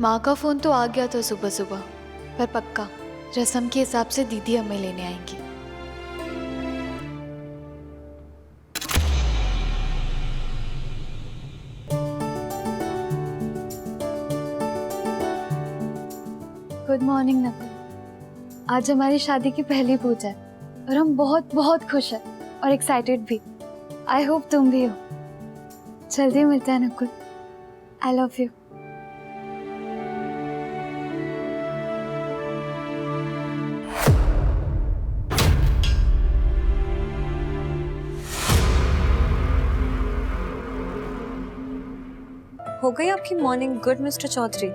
माँ का फ़ोन तो आ गया था सुबह सुबह, पर पक्का रस्म के हिसाब से दीदी हमें लेने आएंगी। Good morning Nakul. आज हमारी शादी की पहली पूजा है और हम बहुत बहुत खुश हैं और एक्साइटेड भी। आई होप तुम भी हो। जल्दी मिलते हैं नकुल। I love you. हो गई आपकी मॉर्निंग? Good mister Chaudhary.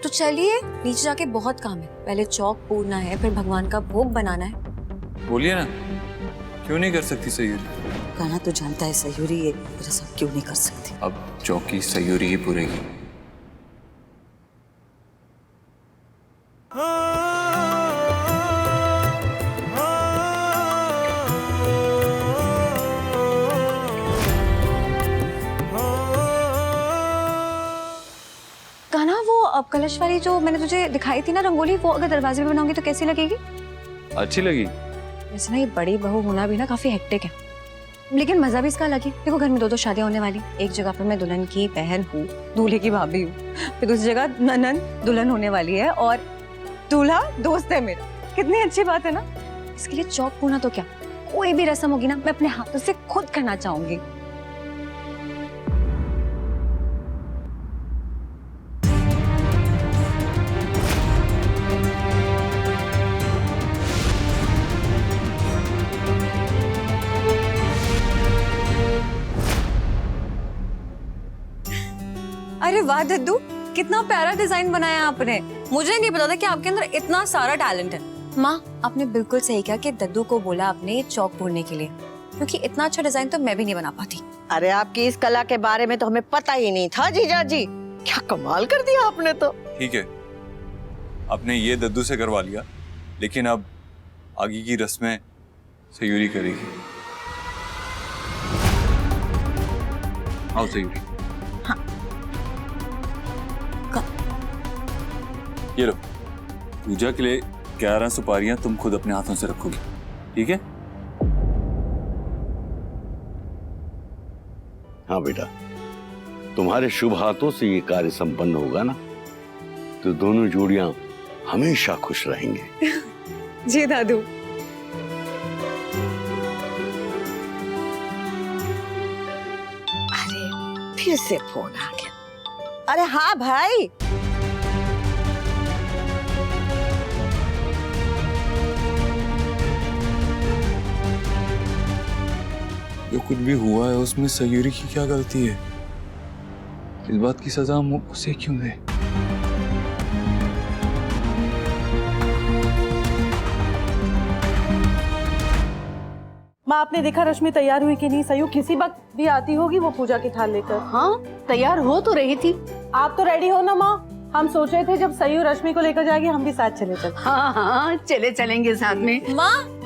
तो चलिए, नीचे जाके बहुत काम है। पहले चौक पूरना है, फिर भगवान का भोग बनाना है। बोलिए ना, क्यों नहीं कर सकती सयूरी? कहना तो जानता है सयूरी ये रस्म क्यों नहीं कर सकती। अब चौक की सयूरी ही पूरेगी। कहना वो अब कलश वाली जो मैंने तुझे दिखाई थी ना रंगोली, वो अगर दरवाजे पे बनाऊंगी तो कैसी लगेगी? अच्छी लगी। वैसे ना ये बड़ी बहू होना भी ना काफी हेक्टिक है, लेकिन मजा भी इसका अलग है। देखो घर में दो दो शादियां होने वाली। एक जगह पर मैं दुल्हन की बहन हूँ, दूल्हे की भाभी हूँ, फिर दूसरी जगह ननन दुल्हन होने वाली है और दूल्हा दोस्त है मेरा। कितनी अच्छी बात है ना। इसके लिए चौक पूना तो क्या, कोई भी रस्म होगी ना मैं अपने हाथों से खुद करना चाहूंगी। अरे वाह दद्दू, कितना प्यारा डिजाइन बनाया आपने। मुझे नहीं पता था कि आपके अंदर इतना सारा टैलेंट है। माँ, आपने बिल्कुल सही कहा कि दद्दू को बोला आपने चौक पूरने के लिए, क्योंकि इतना अच्छा डिजाइन तो मैं भी नहीं बना पाती। अरे आपकी इस कला के बारे में तो हमें पता ही नहीं था जीजा जी। क्या कमाल कर दिया आपने तो। ठीक है, आपने ये दद्दू से करवा लिया, लेकिन अब आगे की रस्में सयूरी करेगी। आओ सयूरी। हाँ। ये लो, पूजा के लिए 11 सुपारियां तुम खुद अपने हाथों से रखोगी, ठीक है? हाँ बेटा, तुम्हारे शुभ हाथों से ये कार्य संपन्न होगा ना, तो दोनों जोड़ियां हमेशा खुश रहेंगे। जी दादू। अरे फिर से फोन आ गया। अरे हाँ भाई। जो कुछ भी हुआ है उसमें सयूरी की क्या गलती है? इस बात की सजा हम उसे क्यों दें? माँ, आपने देखा रश्मि तैयार हुई कि नहीं? सयू किसी वक्त भी आती होगी वो पूजा की थाल लेकर। हाँ, तैयार हो तो रही थी। आप तो रेडी हो ना माँ? हम सोच रहे थे जब सयू रश्मि को लेकर जाएगी हम भी साथ चले चलते। हाँ हाँ, चलेंगे साथ में। माँ,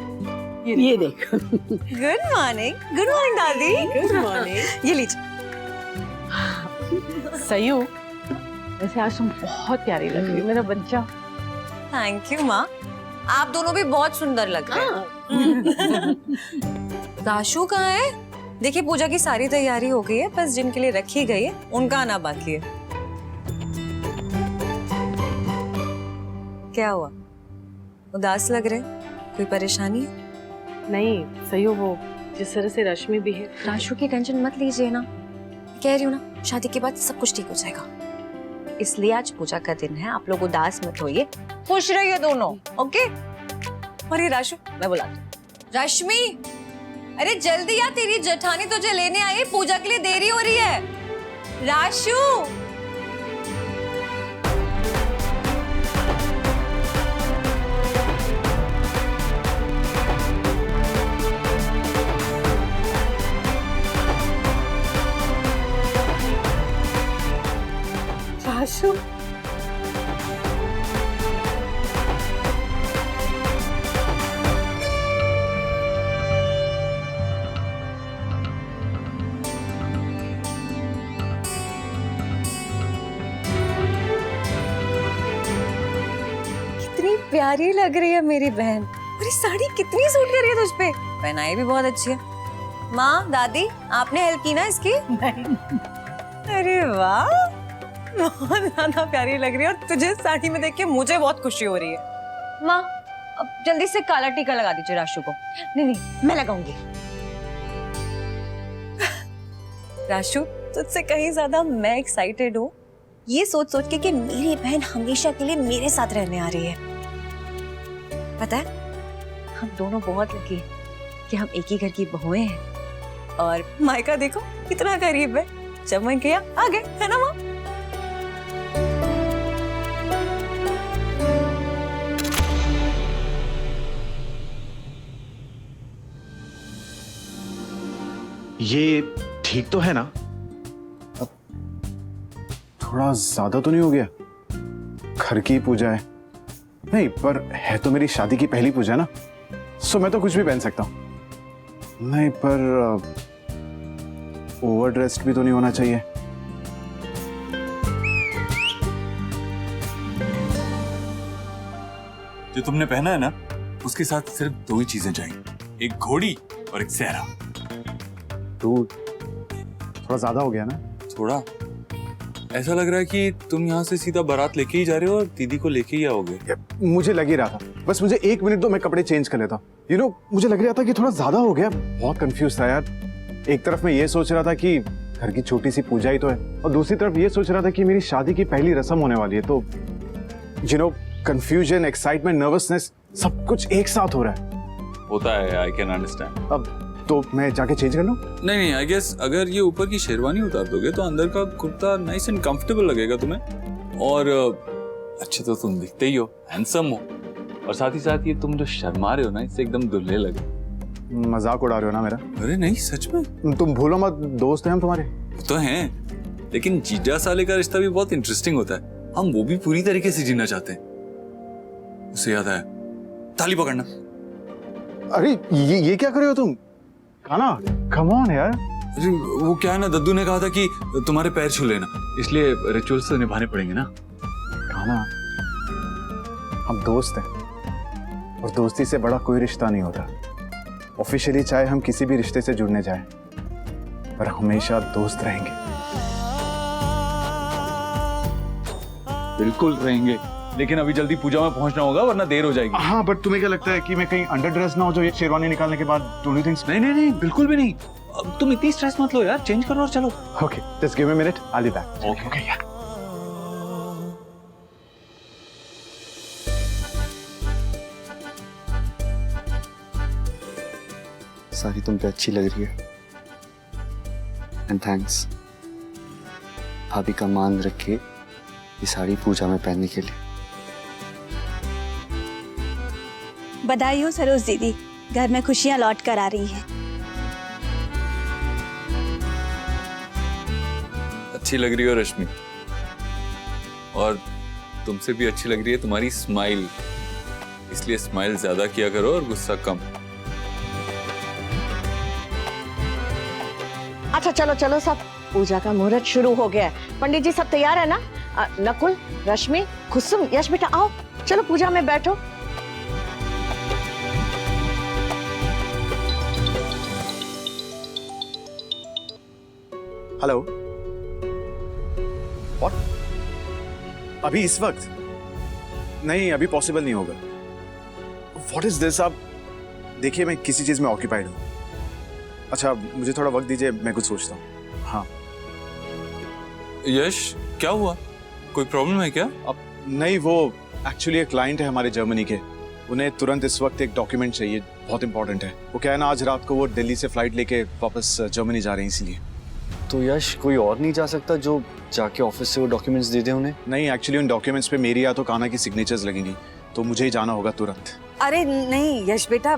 ये देख। गुड मॉर्निंग दादी। Good morning. ये लीजिए। सयू, वैसे आज तुम बहुत प्यारी लग रही हो मेरा बच्चा। थैंक यू माँ, आप दोनों भी बहुत सुंदर लग रहे हैं। दाशु कहाँ है? देखिए पूजा की सारी तैयारी हो गई है, बस जिनके लिए रखी गई है उनका आना बाकी है। क्या हुआ, उदास लग रहे? कोई परेशानी है? नहीं सयू, वो जिस तरह से रश्मि भी है। दाशु की टेंशन मत लीजिए ना, कह रही हूँ ना शादी के बाद सब कुछ ठीक हो जाएगा। इसलिए आज पूजा का दिन है, आप लोग उदास मत होइए, खुश रहिए दोनों, ओके? और ये राशु, मैं बुलाती हूँ। रश्मि, अरे जल्दी आ, तेरी जेठानी तुझे लेने आई, पूजा के लिए देरी हो रही है। राशु, राशु, प्यारी लग रही है मेरी बहन। और ये साड़ी कितनी सूट कर रही है तुझ पे। पहनाई भी बहुत अच्छी है। माँ, दादी, आपने हेल्प की ना इसकी? नहीं। अरे वाह, बहुत ज्यादा प्यारी लग रही है और तुझे साड़ी में देख के मुझे बहुत खुशी हो रही है। माँ, अब जल्दी से काला टीका लगा दीजिए राशु को। नहीं नहीं, मैं लगाऊंगी। राशु, तुझसे कहीं ज्यादा मैं एक्साइटेड हूँ ये सोच सोच के कि मेरी बहन हमेशा के लिए मेरे साथ रहने आ रही है। पता है, हम दोनों बहुत लकी हैं कि हम एक ही घर की बहुएं हैं। और मायका देखो कितना करीब है। जब मैं किया आ गए, है ना माँ? ये ठीक तो है ना? अब थोड़ा ज्यादा तो नहीं हो गया? घर की पूजा है। नहीं, पर है तो मेरी शादी की पहली पूजा ना, सो मैं तो कुछ भी पहन सकता हूँ। नहीं, पर ओवर ड्रेस्ड भी तो नहीं होना चाहिए। जो तुमने पहना है ना, उसके साथ सिर्फ दो ही चीजें जाएंगी, एक घोड़ी और एक सेहरा। तो थोड़ा ज्यादा हो गया ना? थोड़ा ऐसा लग रहा है कि तुम यहाँ से सीधा बारात लेके ही जा रहे हो और दीदी को लेके ही आओगे। मुझे लग ही रहा था, बस मुझे 1 मिनट दो, मैं कपड़े चेंज कर लेता हूँ। मुझे लग रहा था कि थोड़ा ज्यादा हो गया। बहुत कंफ्यूज था यार। एक तरफ मैं ये सोच रहा था कि घर की छोटी सी पूजा ही तो है, और दूसरी तरफ ये सोच रहा था कि मेरी शादी की पहली रस्म होने वाली है। तो कंफ्यूजन, एक्साइटमेंट, नर्वसनेस, सब कुछ एक साथ हो रहा है। होता है, आई कैन अंडरस्टैंड। अब तो मैं जाके चेंज कर लूं? नहीं, आई गेस अगर ये ऊपर की शेरवानी उतार दोगे तो अंदर का कुर्ता नाइस एंड कंफर्टेबल लगेगा तुम्हें। और अच्छे तो तुम दिखते ही हो, हैंडसम हो, और साथ ही साथ ये तुम जो शर्मा रहे हो ना, इससे एकदम दुल्हे लगे। मजाक उड़ा रहे हो ना मेरा? अरे नहीं, सच में। तुम भूलो मत, दोस्त हैं हम तुम्हारे। तो हैं, लेकिन जीजा साले का रिश्ता भी बहुत इंटरेस्टिंग होता है। हम वो भी पूरी तरीके से जीना चाहते हैं। उससे याद आया, ताली पकड़ना। अरे ये क्या कर रहे हो तुम? काना, कम ऑन यार। अरे वो क्या है ना, दद्दू ने कहा था कि तुम्हारे पैर छू लेना, इसलिए रिचुअल्स तो निभाने पड़ेंगे ना। काना, हम दोस्त हैं, और दोस्ती से बड़ा कोई रिश्ता नहीं होता। ऑफिशियली चाहे हम किसी भी रिश्ते से जुड़ने जाएं, पर हमेशा दोस्त रहेंगे। बिल्कुल रहेंगे, लेकिन अभी जल्दी पूजा में पहुंचना होगा वरना देर हो जाएगी। हाँ, बट तुम्हें क्या लगता है कि मैं कहीं अंडर ड्रेस ना हो जो ये शेरवानी निकालने के बाद? Don't you think? नहीं, बिल्कुल भी नहीं। अब तुम इतनी स्ट्रेस मत लो यार, चेंज करो और चलो। Okay, just give me a minute, I will be back. Okay यार। साड़ी तुम पे अच्छी लग रही है, एंड थैंक्स भाभी का मान रख के ये साड़ी पूजा में पहनने के लिए। बधाई हो सरोज दीदी, घर में खुशियां लौट कर आ रही हैं। अच्छी लग रही हो रश्मि, और तुमसे भी अच्छी लग रही है तुम्हारी स्माइल, इसलिए स्माइल ज्यादा किया करो और गुस्सा कम। अच्छा चलो चलो सब, पूजा का मुहूर्त शुरू हो गया है। पंडित जी सब तैयार है ना? नकुल, रश्मि, कुसुम, यश बेटा आओ, चलो पूजा में बैठो। हेलो। व्हाट? अभी इस वक्त? नहीं, अभी पॉसिबल नहीं होगा। What is this? आप देखिए, मैं किसी चीज में ऑक्यूपाइड हूँ। अच्छा, मुझे थोड़ा वक्त दीजिए, मैं कुछ सोचता हूँ। हाँ। यश, क्या हुआ? कोई प्रॉब्लम है क्या? अब नहीं, वो एक्चुअली एक क्लाइंट है हमारे जर्मनी के। उन्हें तुरंत इस वक्त एक डॉक्यूमेंट चाहिए, बहुत इंपॉर्टेंट है। वो क्या है ना, आज रात को वो दिल्ली से फ्लाइट लेके वापस जर्मनी जा रहे हैं, इसीलिए। तो यश, कोई और नहीं जा सकता जो जाके ऑफिस से वो डॉक्यूमेंट्स दे दे उन्हें? नहीं, एक्चुअली उन डॉक्यूमेंट्स पे मेरी या तो कान्हा की सिग्नेचर्स लगेंगी, तो मुझे ही जाना होगा तुरंत। अरे नहीं यश बेटा,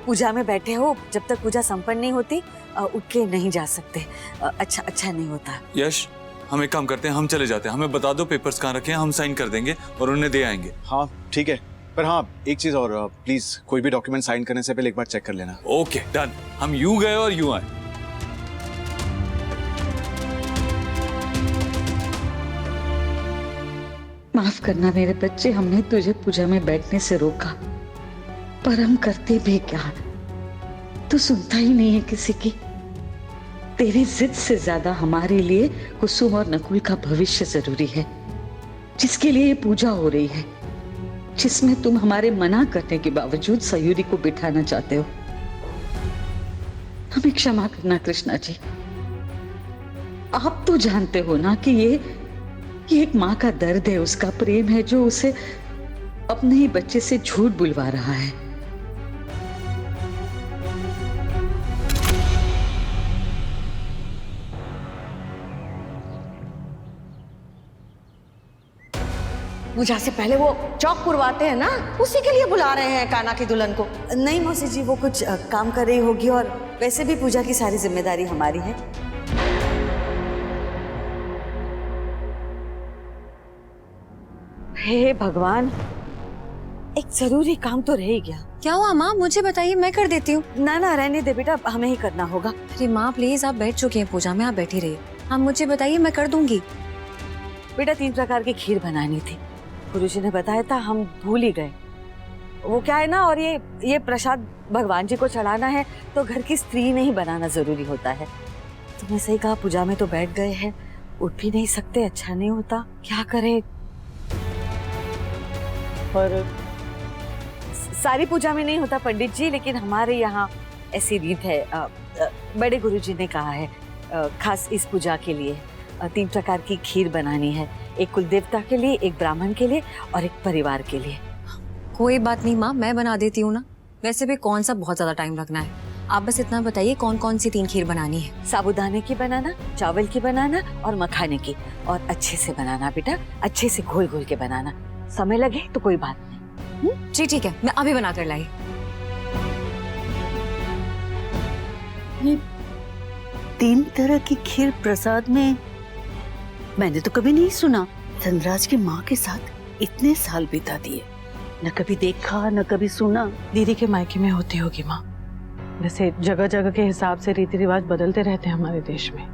पूजा में बैठे हो, जब तक पूजा संपन्न नहीं होती उठ के नहीं जा सकते। अच्छा नहीं होता। यश, हम एक काम करते हैं, हम चले जाते हैं। हमें बता दो पेपर्स कहाँ रखे हैं, हम साइन कर देंगे और उन्हें दे आएंगे। हाँ ठीक है, पर हाँ एक चीज और, प्लीज कोई भी डॉक्यूमेंट साइन करने से पहले एक बार चेक कर लेना। Okay done. हम यूं गए और यूं आए। माफ करना मेरे बच्चे, हमने तुझे पूजा में बैठने से रोका, पर हम करते भी क्या? तू सुनता ही नहीं है किसी की। तेरी जिद से ज्यादा हमारे लिए कुसुम और नकुल का भविष्य जरूरी है, जिसके लिए ये पूजा हो रही है, जिसमें तुम हमारे मना करने के बावजूद सयूरी को बिठाना चाहते हो। हमें क्षमा करना कृष्णा जी। आप तो जानते हो ना कि ये एक माँ का दर्द है, उसका प्रेम है जो उसे अपने ही बच्चे से झूठ बुलवा रहा है। पूजा से पहले वो चौक पुरवाते हैं ना, उसी के लिए बुला रहे हैं कान्हा की दुल्हन को। नहीं मौसी जी, वो कुछ काम कर रही होगी और वैसे भी पूजा की सारी जिम्मेदारी हमारी है। हे भगवान, एक जरूरी काम तो रह ही गया। क्या हुआ माँ, मुझे बताइए, मैं कर देती हूँ। ना ना रहने दे बेटा, हमें ही करना होगा। अरे माँ प्लीज, आप बैठ चुके हैं पूजा में, आप बैठी रहिए। हाँ मुझे बताइए, मैं कर दूंगी। बेटा 3 प्रकार की खीर बनानी थी, गुरुजी ने बताया था, हम भूल ही गए। वो क्या है ना, और ये प्रसाद भगवान जी को चढ़ाना है तो घर की स्त्री ने ही बनाना जरूरी होता है। तुमने सही कहा, पूजा में तो बैठ गए हैं, उठ भी नहीं सकते, अच्छा नहीं होता, क्या करें। और सारी पूजा में नहीं होता पंडित जी, लेकिन हमारे यहाँ ऐसी रीत है, बड़े गुरुजी ने कहा है खास इस पूजा के लिए 3 प्रकार की खीर बनानी है, एक कुल देवता के लिए, एक ब्राह्मण के लिए और एक परिवार के लिए। कोई बात नहीं माँ, मैं बना देती हूँ ना, वैसे भी कौन सा बहुत ज्यादा टाइम लगना है। आप बस इतना बताइए कौन कौन सी 3 खीर बनानी है। साबूदाने की बनाना, चावल की बनाना और मखाने की, और अच्छे से बनाना बेटा, अच्छे से घोल घोल के बनाना। समय लगे तो कोई बात नहीं। जी ठीक है, मैं अभी बना कर लाई। ये 3 तरह की खीर प्रसाद में मैंने तो कभी नहीं सुना। धनराज की माँ के साथ इतने साल बिता दिए, न कभी देखा न कभी सुना। दीदी के मायके में होती होगी माँ, वैसे जगह जगह के हिसाब से रीति रिवाज बदलते रहते हैं हमारे देश में।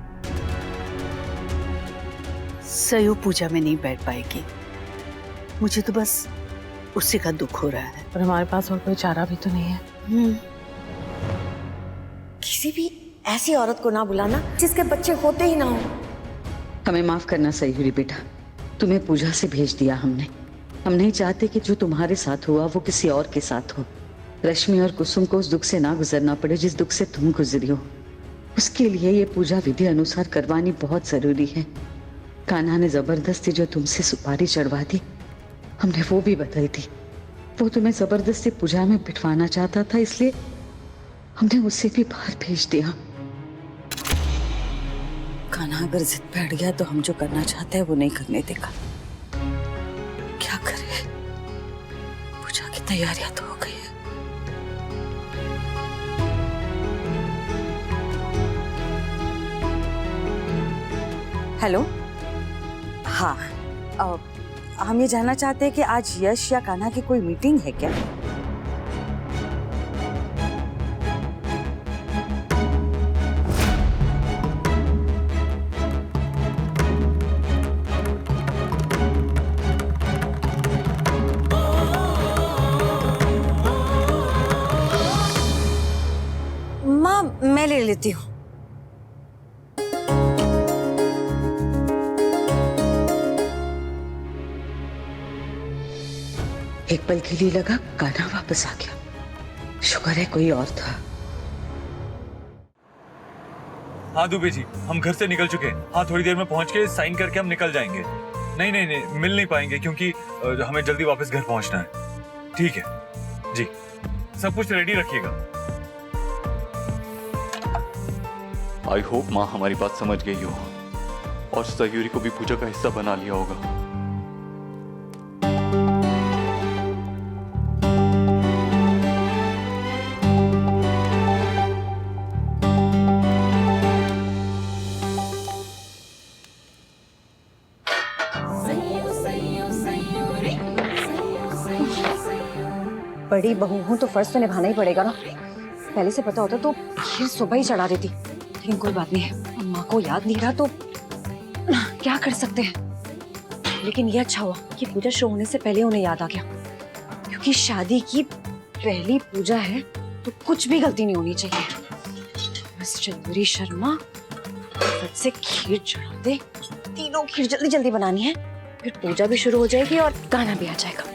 सयो पूजा में नहीं बैठ पाएगी, मुझे तो बस उसी का दुख हो रहा है। और हमारे पास और कोई चारा भी तो नहीं है। किसी भी ऐसी औरत को ना बुलाना जिसके बच्चे होते ही ना हो। हमें माफ करना सयूरी बेटा, तुम्हें पूजा से भेज दिया हमने। हम नहीं चाहते कि जो तुम्हारे साथ हुआ वो किसी और के साथ हो। रश्मि और कुसुम को उस दुख से ना गुजरना पड़े जिस दुख से तुम गुजरी हो। उसके लिए ये पूजा विधि अनुसार करवानी बहुत जरूरी है। कान्हा ने जबरदस्ती जो तुमसे सुपारी चढ़वा दी, हमने वो भी बदल दी। वो तुम्हें जबरदस्ती पूजा में बिठवाना चाहता था, इसलिए हमने उसे भी बाहर भेज दिया। कान्हा अगर जिद बैठ गया तो हम जो करना चाहते हैं वो नहीं करने देगा। क्या करें, पूजा की तैयारियां तो हो गई है। हेलो, हाँ, हम ये जानना चाहते हैं कि आज यश या कान्हा की कोई मीटिंग है क्या? माँ मैं ले लेती हूँ। एक पल के लिए लगा कान्हा वापस आ गया, शुक्र है कोई और था। हाँ दुबे जी, हम घर से निकल चुके हैं। हाँ थोड़ी देर में पहुंच के साइन करके हम निकल जाएंगे। नहीं नहीं नहीं, मिल नहीं पाएंगे क्योंकि हमें जल्दी वापस घर पहुंचना है। ठीक है जी, सब कुछ रेडी रखिएगा। आई होप माँ हमारी बात समझ गई हो और सयूरी को भी पूजा का हिस्सा बना लिया होगा। बड़ी बहू हूँ तो फर्ज तो निभाना ही पड़ेगा ना। पहले से पता होता तो खीर सुबह ही चढ़ा देती, लेकिन कोई बात नहीं है, माँ को याद नहीं रहा तो क्या कर सकते हैं। लेकिन ये अच्छा हुआ कि पूजा शुरू होने से पहले उन्हें याद आ गया, क्योंकि शादी की पहली पूजा है तो कुछ भी गलती नहीं होनी चाहिए। बस चंद्री शर्मा फट से खीर चढ़ा दे, तीनों खीर जल्दी जल्दी बनानी है, फिर पूजा भी शुरू हो जाएगी और गाना भी आ जाएगा।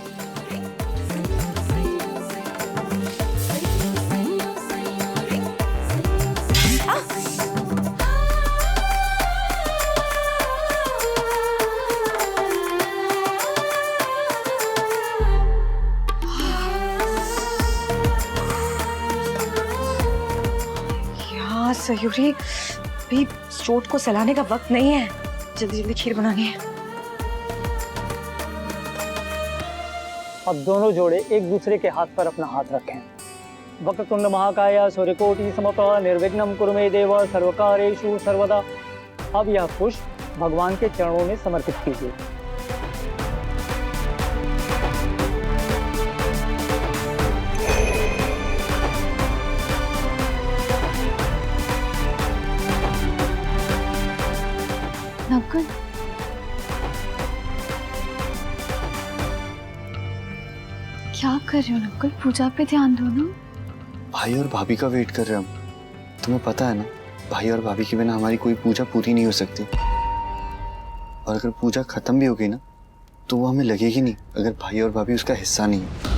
सयूरी, भी चोट को सहलाने का वक्त नहीं है, जल्दी जल्दी खीर बनानी है। अब दोनों जोड़े एक दूसरे के हाथ पर अपना हाथ रखें। वक्रतुंड महाकाय सूर्यकोटि समप्रभा निर्विघ्नं कुरु मे देव सर्वकार्येषु सर्वदा। अब यह पुष्प भगवान के चरणों में समर्पित कीजिए। नकुल, क्या कर रहे हो नकुल? पूजा पे ध्यान दो ना। भाई और भाभी का वेट कर रहे हैं हम। तुम्हें पता है ना, भाई और भाभी के बिना हमारी कोई पूजा पूरी नहीं हो सकती। और अगर पूजा खत्म भी हो गई ना, तो वो हमें लगेगी नहीं अगर भाई और भाभी उसका हिस्सा नहीं है।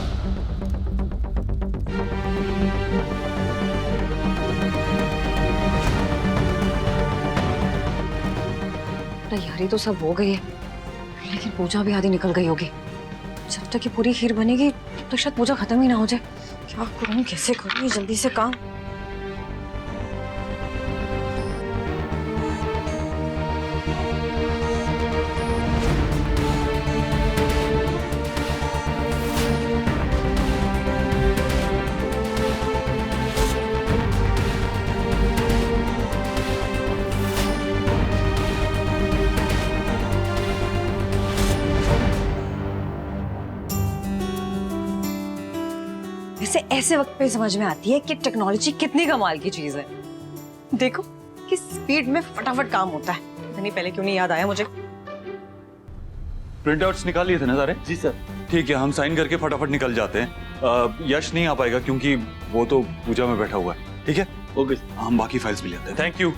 तैयारी तो सब हो गई है, लेकिन पूजा भी आधी निकल गई होगी। जब तक ये पूरी खीर बनेगी तो शायद पूजा खत्म ही ना हो जाए। क्या करूं, कैसे करूं जल्दी से काम। ऐसे वक्त पे समझ में आती है कि टेक्नोलॉजी कितनी कमाल की चीज है। देखो कि स्पीड में फटाफट काम होता है। नहीं पहले क्यों नहीं याद आया मुझे। प्रिंट आउट्स निकाल लिए थे ना सारे? जी सर। ठीक है, हम साइन करके फटाफट निकल जाते हैं। यश नहीं आ पाएगा क्योंकि वो तो पूजा में बैठा हुआ है। ठीक है, ओके, हम बाकी फाइल्स भी लेते हैं। Thank you.